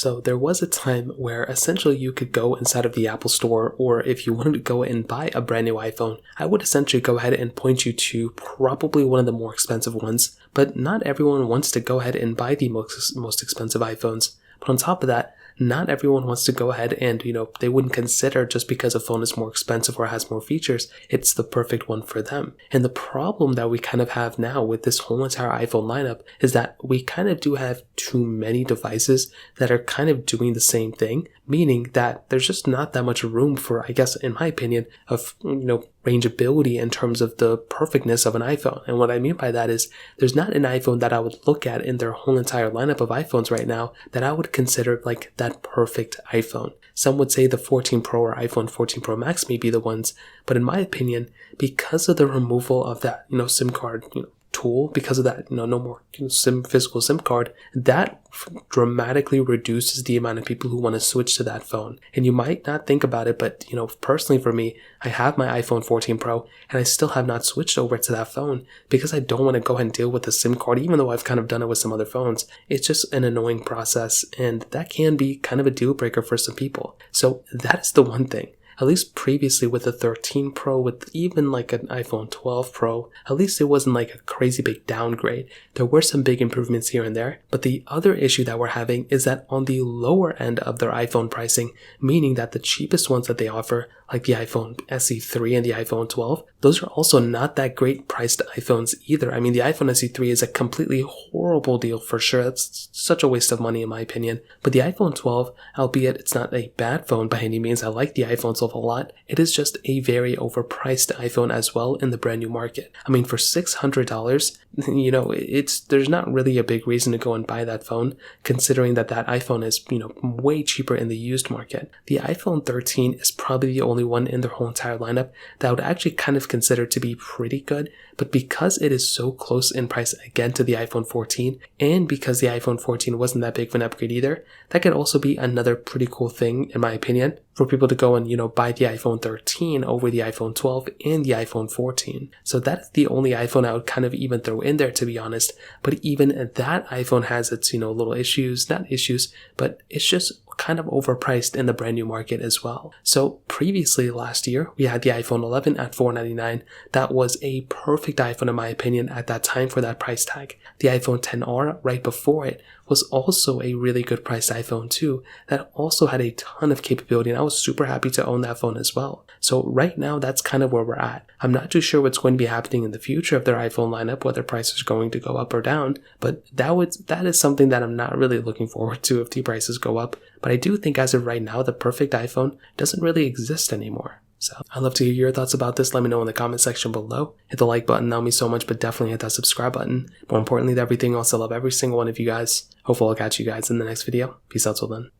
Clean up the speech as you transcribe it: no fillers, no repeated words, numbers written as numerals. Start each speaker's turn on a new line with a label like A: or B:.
A: So there was a time where essentially you could go inside of the Apple Store, or if you wanted to go and buy a brand new iPhone, I would essentially go ahead and point you to probably one of the more expensive ones. But not everyone wants to go ahead and buy the most expensive iPhones. But on top of that, not everyone wants to go ahead and, they wouldn't consider just because a phone is more expensive or has more features, it's the perfect one for them. And the problem that we kind of have now with this whole entire iPhone lineup is that we kind of do have too many devices that are kind of doing the same thing, meaning that there's just not that much room for, I guess, in my opinion, of, rangeability in terms of the perfectness of an iPhone. And what I mean by that is there's not an iPhone that I would look at in their whole entire lineup of iPhones right now that I would consider like that perfect iPhone. Some would say the 14 Pro or iPhone 14 Pro Max may be the ones, but in my opinion, because of the removal of that, SIM card, tool, because of that, no more physical SIM card, that dramatically reduces the amount of people who want to switch to that phone. And you might not think about it, but personally for me, I have my iPhone 14 Pro and I still have not switched over to that phone because I don't want to go ahead and deal with the SIM card, even though I've kind of done it with some other phones. It's just an annoying process, and that can be kind of a deal breaker for some people. So that is the one thing. At least previously with the 13 Pro, with even like an iPhone 12 Pro, at least it wasn't like a crazy big downgrade. There were some big improvements here and there, but the other issue that we're having is that on the lower end of their iPhone pricing, meaning that the cheapest ones that they offer, like the iPhone SE3 and the iPhone 12, those are also not that great priced iPhones either. I mean, the iPhone SE3 is a completely horrible deal for sure. That's such a waste of money in my opinion. But the iPhone 12, albeit it's not a bad phone by any means, I like the iPhone 12 a lot, it is just a very overpriced iPhone as well in the brand new market. I mean, for $600, there's not really a big reason to go and buy that phone, considering that iPhone is, way cheaper in the used market. The iPhone 13 is probably the only one in their whole entire lineup that I would actually kind of consider to be pretty good, but because it is so close in price again to the iPhone 14, and because the iPhone 14 wasn't that big of an upgrade either, that could also be another pretty cool thing, in my opinion, for people to go and, buy the iPhone 13 over the iPhone 12 and the iPhone 14. So that's the only iPhone I would kind of even throw in there, to be honest. But even that iPhone has its, little issues, not issues, but it's just kind of overpriced in the brand new market as well. So previously last year, we had the iPhone 11 at $499. That was a perfect iPhone in my opinion at that time for that price tag. The iPhone XR right before it was also a really good priced iPhone too, that also had a ton of capability, and I was super happy to own that phone as well. So right now, that's kind of where we're at. I'm not too sure what's going to be happening in the future of their iPhone lineup, whether prices are going to go up or down, but that is something that I'm not really looking forward to if the prices go up. But I do think as of right now, the perfect iPhone doesn't really exist anymore. So I'd love to hear your thoughts about this. Let me know in the comment section below. Hit the like button, that would mean so much, but definitely hit that subscribe button. More importantly than everything else, I love every single one of you guys. Hopefully I'll catch you guys in the next video. Peace out till then.